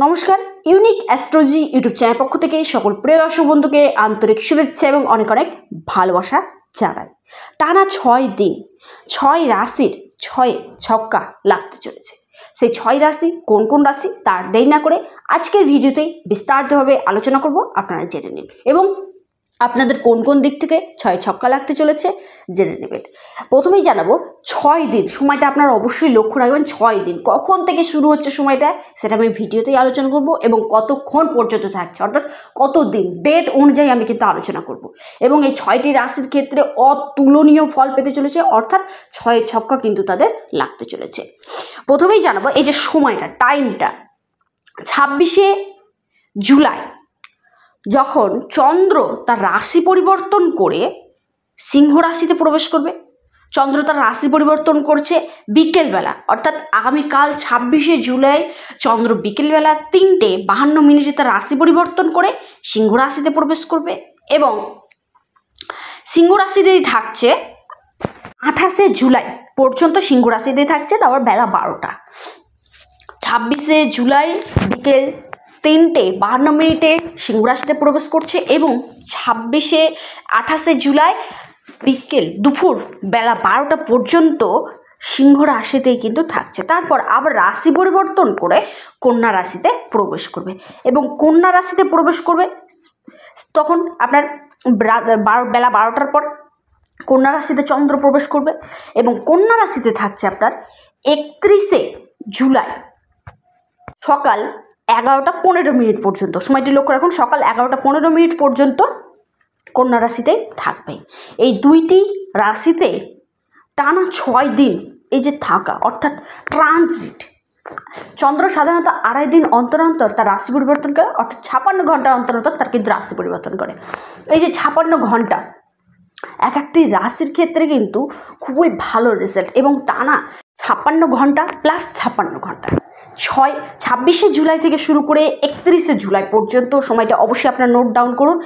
নমস্কার, unique astrology YouTube channel পক্ষ থেকে সকল প্রিয় দর্শক বন্ধুকে আন্তরিক শুভেচ্ছা এবং অনেক অনেক ভালোবাসা জানাই। টানা 6 দিন 6 রাশির 6 ছক্কা লাগতে চলেছে। সেই 6 রাশি কোন কোন রাশি তার দেরি না করে আজকের ভিডিওতেই বিস্তারিতভাবে আলোচনা করব, আপনারা জেনে নিন এবং আপনাদের কোন কোন দিক থেকে 6 ছক্কা লাগতে চলেছে জেনে নেবেন। প্রথমেই জানাবো 6 দিন সময়টা আপনারা অবশ্যই লক্ষ্য রাখবেন। 6 দিন কখন থেকে শুরু হচ্ছে সময়টা সেটা আমি ভিডিওতেই আলোচনা করব এবং কতক্ষণ পর্যন্ত থাকছে অর্থাৎ কত দিন ডেট অনুযায়ী আমি কিন্তু আলোচনা করব এবং এই 6টি রাশির ক্ষেত্রে অতুলনীয় ফল পেতে চলেছে, অর্থাৎ 6 ছক্কা কিন্তু তাদের লাগতে চলেছে। প্রথমেই জানাবো এই যে সময়টা টাইমটা 26শে জুলাই যখন চন্দ্র তার রাশি পরিবর্তন করে সিংহ রাশিতে প্রবেশ করবে। চন্দ্র তার রাশি পরিবর্তন করছে বিকেলবেলা, অর্থাৎ আগামীকাল 26শে জুলাই চন্দ্র বিকেলবেলা 3:52 তার রাশি পরিবর্তন করে সিংহ রাশিতে প্রবেশ করবে এবং সিংহ রাশিতেই থাকছে 28শে জুলাই পর্যন্ত। সিংহ রাশিতেই থাকছে তারপর বেলা 12টা। 26শে জুলাই বিকেল 3:52 সিংহ রাশিতে প্রবেশ করছে এবং 28শে জুলাই বিকেল দুপুর বেলা 12টা পর্যন্ত সিংহ রাশিতেই কিন্তু থাকছে। তারপর আবার রাশি পরিবর্তন করে কন্যা রাশিতে প্রবেশ করবে এবং কন্যা রাশিতে প্রবেশ করবে তখন আপনার বেলা 12টার পর কন্যা রাশিতে চন্দ্র প্রবেশ করবে এবং কন্যা রাশিতে থাকছে আপনার 31শে জুলাই সকাল 11টা 15 পর্যন্ত। সময়টি লক্ষ্য রাখুন, সকাল 11টা 15 পর্যন্ত কন্যা রাশিতেই থাকবে। এই দুইটি রাশিতে টানা 6 দিন এই যে থাকা অর্থাৎ ট্রানজিট। চন্দ্র সাধারণত 2.5 দিন অন্তর অন্তর তার রাশি পরিবর্তন করে, অর্থাৎ 56 ঘন্টা অন্তর অন্তর তার কিন্তু রাশি পরিবর্তন করে। এই যে 56 ঘন্টা এক একটি রাশির ক্ষেত্রে কিন্তু খুবই ভালো রেজাল্ট এবং টানা 56 ঘন্টা প্লাস 56 ঘন্টা 26শে জুলাই থেকে শুরু করে 31শে জুলাই পর্যন্ত সময়টা অবশ্যই আপনারা নোট ডাউন করুন।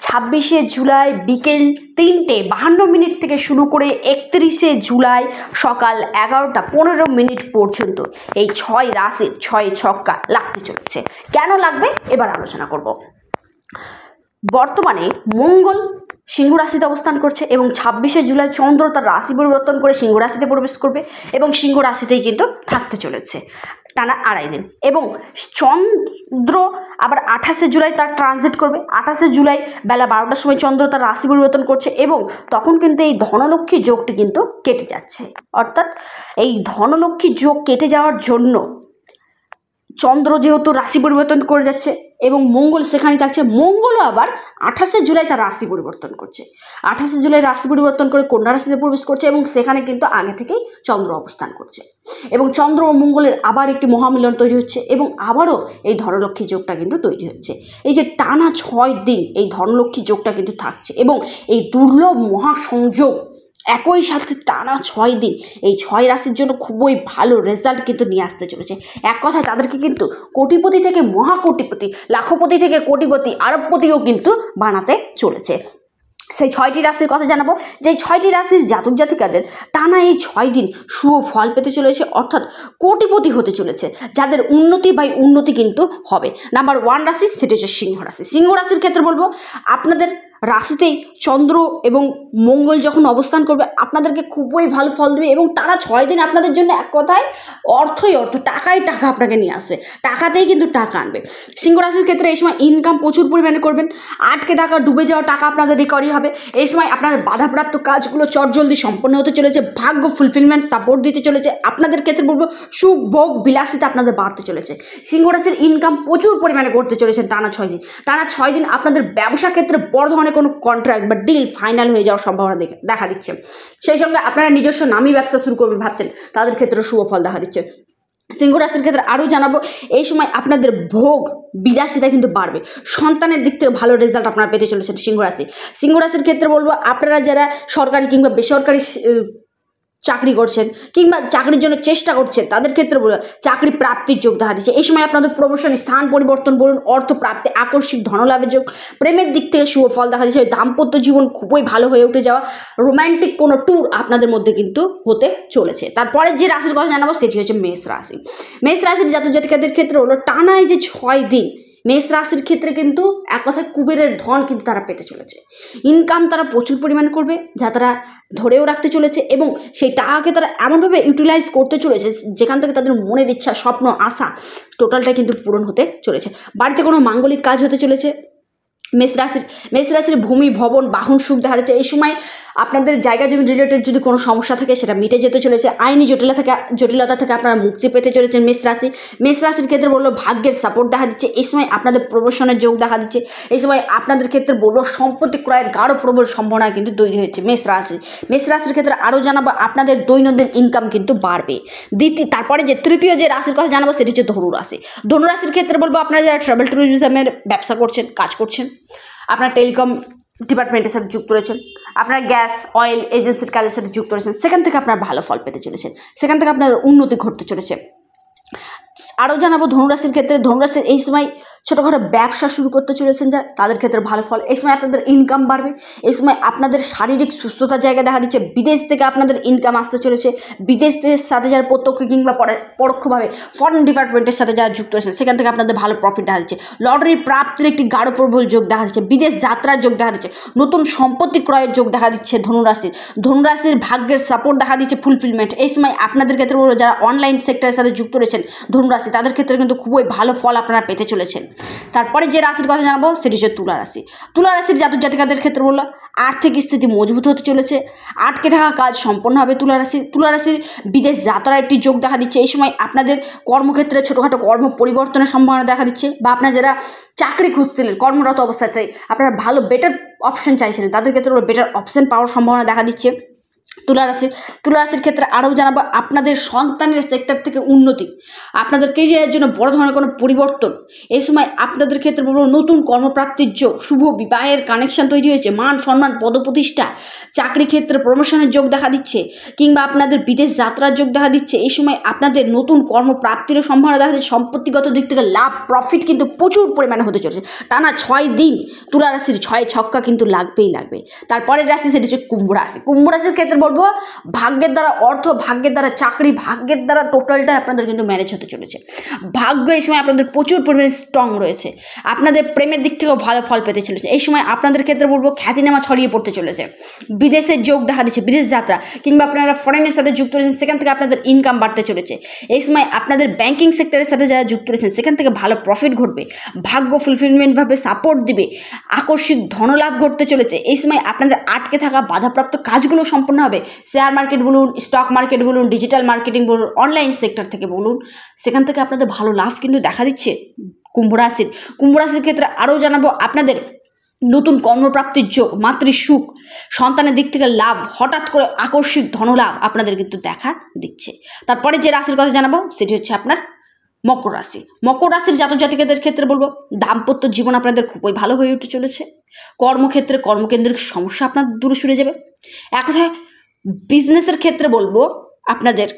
26শে জুলাই বিকেল 3:52 থেকে শুরু করে 31শে জুলাই সকাল 11টা 15 পর্যন্ত এই 6 রাশির 6 ছক্কা লাগতে চলেছে। কেন লাগবে এবার আলোচনা করব। বর্তমানে মঙ্গল সিংহ রাশিতে অবস্থান করছে এবং 26শে জুলাই চন্দ্র তার রাশি পরিবর্তন করে সিংহ রাশিতে প্রবেশ করবে এবং সিংহ রাশিতেই কিন্তু থাকতে চলেছে টানা 2.5 দিন এবং চন্দ্র আবার 28শে জুলাই তার ট্রানজিট করবে। 28শে জুলাই বেলা 12টার সময় চন্দ্র তার রাশি পরিবর্তন করছে এবং তখন কিন্তু এই ধনলক্ষ্মী যোগটি কিন্তু কেটে যাচ্ছে, অর্থাৎ এই ধনলক্ষ্মী যোগ কেটে যাওয়ার জন্য চন্দ্র যেহেতু রাশি পরিবর্তন করে যাচ্ছে এবং মঙ্গল সেখানে থাকছে, মঙ্গলও আবার 28শে জুলাই তার রাশি পরিবর্তন করছে। 28শে জুলাই রাশি পরিবর্তন করে কন্যা রাশিতে প্রবেশ করছে এবং সেখানে কিন্তু আগে থেকেই চন্দ্র অবস্থান করছে এবং চন্দ্র ও মঙ্গলের আবার একটি মহামিলন তৈরি হচ্ছে এবং আবারও এই ধনলক্ষ্মী যোগটা কিন্তু তৈরি হচ্ছে। এই যে টানা 6 দিন এই ধনলক্ষ্মী যোগটা কিন্তু থাকছে এবং এই দুর্লভ মহাসংযোগ একই সাথে টানা 6 দিন এই 6 রাশির জন্য খুবই ভালো রেজাল্ট কিন্তু নিয়ে আসতে চলেছে। এক কথায় তাদেরকে কিন্তু কোটিপতি থেকে মহাকোটিপতি, লাখপতি থেকে কোটিপতি, আরবপতিও কিন্তু বানাতে চলেছে। সেই 6টি রাশির কথা জানাবো, যে 6টি রাশির জাতক জাতিকাদের টানা এই 6 দিন শুভ ফল পেতে চলেছে, অর্থাৎ কোটিপতি হতে চলেছে, যাদের উন্নতি বাই উন্নতি কিন্তু হবে। নাম্বার 1 রাশি সেটা হচ্ছে সিংহ রাশি। সিংহ রাশির ক্ষেত্রে বলবো আপনাদের রাশিতেই চন্দ্র এবং মঙ্গল যখন অবস্থান করবে আপনাদেরকে খুবই ভালো ফল দেবে এবং টানা 6 দিন আপনাদের জন্য এক কথায় অর্থই অর্থ, টাকাই টাকা আপনাকে নিয়ে আসবে, টাকাতেই কিন্তু টাকা আনবে। সিংহ রাশির ক্ষেত্রে এই সময় ইনকাম প্রচুর পরিমাণে করবেন, আটকে থাকা ডুবে যাওয়া টাকা আপনাদের রিকভারি হবে। এই সময় আপনাদের বাধাপ্রাপ্ত কাজগুলো চটজলদি সম্পন্ন হতে চলেছে, ভাগ্য ফুলফিলমেন্ট সাপোর্ট দিতে চলেছে। আপনাদের ক্ষেত্রে বলবো সুখ ভোগ বিলাসিতা আপনাদের বাড়তে চলেছে। সিংহ রাশির ইনকাম প্রচুর পরিমাণে করতে চলেছেন টানা 6 দিন। টানা 6 দিন আপনাদের ব্যবসা ক্ষেত্রে বড় ধরনের কোনো কন্ট্রাক্ট বা ডিল ফাইনাল হয়ে যাওয়ার সম্ভাবনা দেখা দিচ্ছে। সেই সঙ্গে আপনারা নিজস্ব নামী ব্যবসা শুরু করবেন ভাবছেন, তাদের ক্ষেত্রে শুভ ফল দেখা দিচ্ছে। সিংহ রাশির ক্ষেত্রে আরও জানাবো এই সময় আপনাদের ভোগ বিলাসিতা কিন্তু বাড়বে, সন্তানের দিক থেকে ভালো রেজাল্ট আপনারা পেতে চলেছেন। সিংহ রাশির ক্ষেত্রে বলবো আপনারা যারা সরকারি কিংবা বেসরকারি চাকরি করছেন কিংবা চাকরির জন্য চেষ্টা করছেন তাদের ক্ষেত্রে বলুন চাকরি প্রাপ্তির যোগ দেখা দিচ্ছে। এই সময় আপনাদের প্রমোশন, স্থান পরিবর্তন বলুন, অর্থ প্রাপ্তি, আকস্মিক ধনলাভের যোগ, প্রেমের দিক থেকে শুভ ফল দেখা দিচ্ছে। দাম্পত্য জীবন খুবই ভালো হয়ে উঠে যাওয়া, রোমান্টিক কোনো ট্যুর আপনাদের মধ্যে কিন্তু হতে চলেছে। তারপরে যে রাশির কথা জানাবো সেটি হচ্ছে মেষ রাশি। মেষ রাশির জাতক জাতিকাদের ক্ষেত্রে হলো টানা এই যে 6 দিন মেষ রাশির ক্ষেত্রে কিন্তু এক কথায় কুবেরের ধন কিন্তু তারা পেতে চলেছে। ইনকাম তারা প্রচুর পরিমাণ করবে, যা তারা ধরেও রাখতে চলেছে এবং সেই টাকাকে তারা এমনভাবে ইউটিলাইজ করতে চলেছে যেখান থেকে তাদের মনের ইচ্ছা, স্বপ্ন, আশা টোটালটা কিন্তু পূরণ হতে চলেছে। বাড়িতে কোনো মাঙ্গলিক কাজ হতে চলেছে। মেষ রাশির ভূমি, ভবন, বাহন সুখ দেখা যাচ্ছে। এই সময় আপনাদের জায়গা জমি রিলেটেড যদি কোনো সমস্যা থাকে সেটা মিটে যেতে চলেছে। আইনি জটিলতা থেকে আপনারা মুক্তি পেতে চলেছেন মেষ রাশির ক্ষেত্রে বললো ভাগ্যের সাপোর্ট দেখা দিচ্ছে। এই সময় আপনাদের প্রমোশনের যোগ দেখা দিচ্ছে। এই সময় আপনাদের ক্ষেত্রে বললো সম্পত্তি ক্রয়ের গাঢ় প্রবল সম্ভাবনা কিন্তু তৈরি হচ্ছে মেষ রাশির ক্ষেত্রে আরও জানাবো আপনাদের দৈনন্দিন ইনকাম কিন্তু বাড়বে। তারপরে যে তৃতীয় যে রাশির কথা জানাবো সেটি হচ্ছে ধনুরাশির ক্ষেত্রে বলবো আপনারা যারা ট্রাভেল ট্যুরিজমের ব্যবসা করছেন, কাজ করছেন, আপনারা টেলিকম ডিপার্টমেন্টের সাথে যুক্ত রয়েছেন, আপনারা গ্যাস অয়েল এজেন্সির কাজের সাথে যুক্ত রয়েছেন, সেখান থেকে আপনারা ভালো ফল পেতে চলেছেন, সেখান থেকে আপনার উন্নতি ঘটতে চলেছে। আরও জানাবো ধনুরাশির ক্ষেত্রে এই সময় ছোটোখাটো ব্যবসা শুরু করতে চলেছেন যারা তাদের ক্ষেত্রে ভালো ফল। এই সময় আপনাদের ইনকাম বাড়বে। এই সময় আপনাদের শারীরিক সুস্থতার জায়গা দেখা দিচ্ছে। বিদেশ থেকে আপনাদের ইনকাম আসতে চলেছে। বিদেশের সাথে যারা প্রত্যক্ষ কিংবা পরোক্ষভাবে ফরেন ডিপার্টমেন্টের সাথে যারা যুক্ত রয়েছেন সেখান থেকে আপনাদের ভালো প্রফিট দেখা দিচ্ছে। লটারি প্রাপ্তির একটি গাঢ় প্রবল যোগ দেখা দিচ্ছে। বিদেশ যাত্রার যোগ দেখা দিচ্ছে। নতুন সম্পত্তি ক্রয়ের যোগ দেখা দিচ্ছে। ধনুরাশির ভাগ্যের সাপোর্ট দেখা দিচ্ছে, ফুলফিলমেন্ট। এই সময় আপনাদের ক্ষেত্রে যারা অনলাইন সেক্টরের সাথে যুক্ত রয়েছেন ধনুরাশি তাদের ক্ষেত্রে কিন্তু খুবই ভালো ফল আপনারা পেতে চলেছেন। তারপরে যে রাশির কথা জানাবো সেটি হচ্ছে তুলা রাশির জাতক জাতিকাদের ক্ষেত্রে বললো আর্থিক স্থিতি মজবুত হতে চলেছে। আটকে থাকা কাজ সম্পন্ন হবে। তুলা রাশির বিদেশ যাত্রার একটি যোগ দেখা দিচ্ছে। এই সময় আপনাদের কর্মক্ষেত্রে ছোটোখাটো কর্ম পরিবর্তনের সম্ভাবনা দেখা দিচ্ছে, বা আপনারা যারা চাকরি খুঁজছিলেন কর্মরত অবস্থাতে আপনারা ভালো বেটার অপশন চাইছিলেন তাদের ক্ষেত্রে বেটার অপশন পাওয়ার সম্ভাবনা দেখা দিচ্ছে। তুলা রাশির ক্ষেত্রে আরও জানাবো আপনাদের সন্তানের সেক্টর থেকে উন্নতি, আপনাদের কেরিয়ারের জন্য বড় ধরনের কোনো পরিবর্তন। এই সময় আপনাদের ক্ষেত্রে বলবো নতুন কর্মপ্রাপ্তির যোগ, শুভ বিবাহের কানেকশন তৈরি হয়েছে, মান সম্মান পদপ্রতিষ্ঠা, চাকরি ক্ষেত্রে প্রমোশনের যোগ দেখা দিচ্ছে, কিংবা আপনাদের বিদেশ যাত্রার যোগ দেখা দিচ্ছে। এই সময় আপনাদের নতুন কর্মপ্রাপ্তিরও সম্ভাবনা দেখা যাচ্ছে। সম্পত্তিগত দিক থেকে লাভ প্রফিট কিন্তু প্রচুর পরিমাণে হতে চলেছে। টানা 6 দিন তুলা রাশির 6 ছক্কা কিন্তু লাগবেই। তারপরের রাশি সেটি হচ্ছে কুম্ভ রাশির ক্ষেত্রে বলবো ভাগ্যের দ্বারা অর্থ, ভাগ্যের দ্বারা চাকরি, ভাগ্যের দ্বারা টোটালটা আপনাদের কিন্তু ম্যানেজ হতে চলেছে। ভাগ্য এই সময় আপনাদের প্রচুর পরিমাণে স্ট্রং রয়েছে। আপনাদের প্রেমের দিক থেকেও ভালো ফল পেতে চলেছে। এই সময় আপনাদের ক্ষেত্রে বলবো খ্যাতিনামা ছড়িয়ে পড়তে চলেছে। বিদেশের যোগ দেখা দিচ্ছে, বিদেশ যাত্রা, কিংবা আপনারা ফরেনের সাথে যুক্ত রয়েছেন সেখান থেকে আপনাদের ইনকাম বাড়তে চলেছে। এই সময় আপনাদের ব্যাংকিং সেক্টরের সাথে যারা যুক্ত রয়েছেন সেখান থেকে ভালো প্রফিট ঘটবে। ভাগ্য ফুলফিলমেন্টভাবে সাপোর্ট দিবে। আকস্মিক ধনলাভ ঘটতে চলেছে। এই সময় আপনাদের আটকে থাকা বাধাপ্রাপ্ত কাজগুলো সম্পন্ন হবে। শেয়ার মার্কেট বলুন, স্টক মার্কেট বলুন, ডিজিটাল মার্কেটিং বলুন, অনলাইন সেক্টর থেকে বলুন, সেখান থেকে আপনাদের ভালো লাভ কিন্তু দেখা দিচ্ছে। কুম্ভ রাশির ক্ষেত্রে আরও জানাবো আপনাদের নতুন কর্মপ্রাপ্তির যোগ, মাতৃ সুখ, সন্তানের দিক থেকে লাভ, হঠাৎ করে আকস্মিক ধনলাভ আপনাদের কিন্তু দেখা দিচ্ছে। তারপরে যে রাশির কথা জানাবো সেটি হচ্ছে আপনার মকর রাশির জাতক জাতিকাদের ক্ষেত্রে বলবো দাম্পত্য জীবন আপনাদের খুবই ভালো হয়ে উঠতে চলেছে। কর্মক্ষেত্রে কর্মকেন্দ্রিক সমস্যা আপনার দূরে সরে যাবে। এক কথায় বিজনেসের ক্ষেত্রে বলবো আপনাদের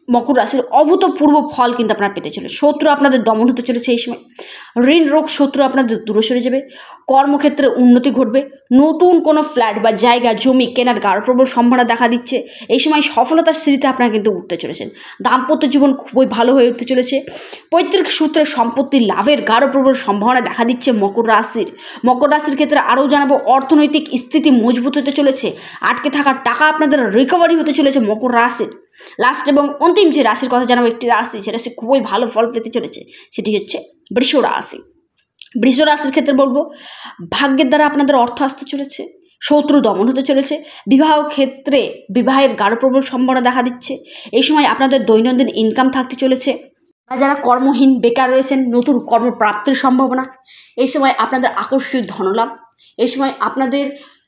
মকর রাশির অভূতপূর্ব ফল কিন্তু আপনারা পেতে চলে। শত্রু আপনাদের দমন হতে চলেছে। এই সময় ঋণ রোগ শত্রু আপনাদের দূরে সরে যাবে। কর্মক্ষেত্রে উন্নতি ঘটবে। নতুন কোনো ফ্ল্যাট বা জায়গা জমি কেনার গাঢ় প্রবল সম্ভাবনা দেখা দিচ্ছে। এই সময় সফলতার সিঁড়িতে আপনারা কিন্তু উঠতে চলেছেন। দাম্পত্য জীবন খুবই ভালো হয়ে উঠতে চলেছে। পৈতৃক সূত্রে সম্পত্তি লাভের গাঢ় প্রবল সম্ভাবনা দেখা দিচ্ছে মকর রাশির ক্ষেত্রে আরও জানাবো অর্থনৈতিক স্থিতি মজবুত হতে চলেছে। আটকে থাকা টাকা আপনাদের রিকভারি হতে চলেছে মকর রাশির। লাস্ট এবং অন্তিম যে রাশির কথা জানাবো একটি রাশি, সেটা সে খুবই ভালো ফল পেতে চলেছে, সেটি হচ্ছে বৃষ রাশির ক্ষেত্রে বলবো ভাগ্যের দ্বারা আপনাদের অর্থ আসতে চলেছে। শত্রু দমন হতে চলেছে। বিবাহ ক্ষেত্রে বিবাহের গাঢ় প্রবল সম্ভাবনা দেখা দিচ্ছে। এই সময় আপনাদের দৈনন্দিন ইনকাম থাকতে চলেছে। বা যারা কর্মহীন বেকার রয়েছেন নতুন কর্মপ্রাপ্তির সম্ভাবনা। এই সময় আপনাদের আকস্মিক ধনলাভ। এই সময় আপনাদের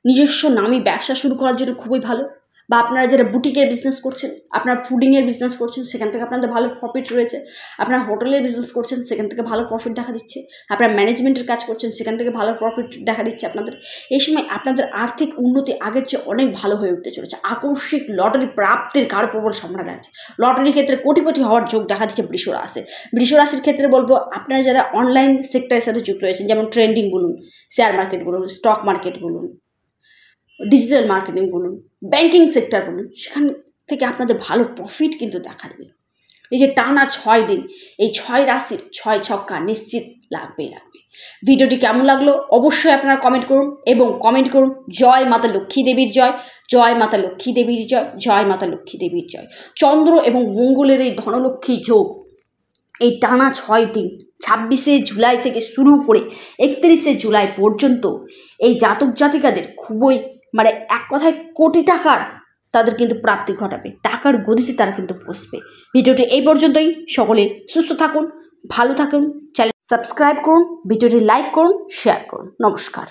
নিজস্ব নামী ব্যবসা শুরু করার জন্য খুবই ভালো। বা আপনারা যারা বুটিকের বিজনেস করছেন, আপনারা ফুডিংয়ের বিজনেস করছেন, সেখান থেকে আপনাদের ভালো প্রফিট রয়েছে। আপনারা হোটেলের বিজনেস করছেন, সেখান থেকে ভালো প্রফিট দেখা দিচ্ছে। আপনারা ম্যানেজমেন্টের কাজ করছেন, সেখান থেকে ভালো প্রফিট দেখা দিচ্ছে আপনাদের। এই সময় আপনাদের আর্থিক উন্নতি আগের চেয়ে অনেক ভালো হয়ে উঠতে চলেছে। আকস্মিক লটারি প্রাপ্তির কারো প্রবল সম্ভাবনা দেখা যাচ্ছে। লটারির ক্ষেত্রে কোটিপতি হওয়ার যোগ দেখা দিচ্ছে বৃষ রাশি। বৃষ রাশির ক্ষেত্রে বলবো, আপনারা যারা অনলাইন সেক্টরের সাথে যুক্ত হয়েছেন, যেমন ট্রেন্ডিং বলুন, শেয়ার মার্কেট বলুন, স্টক মার্কেট বলুন, ডিজিটাল মার্কেটিং বলুন, ব্যাংকিং সেক্টর বলুন, সেখান থেকে আপনাদের ভালো প্রফিট কিন্তু দেখা দেবে। এই যে টানা 6 দিন, এই 6 রাশির 6 ছক্কা নিশ্চিত লাগবেই লাগবে। ভিডিওটি কেমন লাগলো অবশ্যই আপনারা কমেন্ট করুন, এবং কমেন্ট করুন জয় মাতা লক্ষ্মী দেবীর জয়, জয় মাতা লক্ষ্মী দেবীর জয়, জয় মাতা লক্ষ্মী দেবীর জয়। চন্দ্র এবং মঙ্গলের এই ধনলক্ষ্মী যোগ এই টানা 6 দিন 26শে জুলাই থেকে শুরু করে 31শে জুলাই পর্যন্ত এই জাতক জাতিকাদের খুবই এক কথায় কোটি টাকার তাদের কিন্তু প্রাপ্তি ঘটাবে। টাকার গতিতে তারা কিন্তু বসবে। ভিডিওটি এই পর্যন্তই। সকলে সুস্থ থাকুন, ভালো থাকুন, চ্যানেল সাবস্ক্রাইব করুন, ভিডিওটি লাইক করুন, শেয়ার করুন। নমস্কার।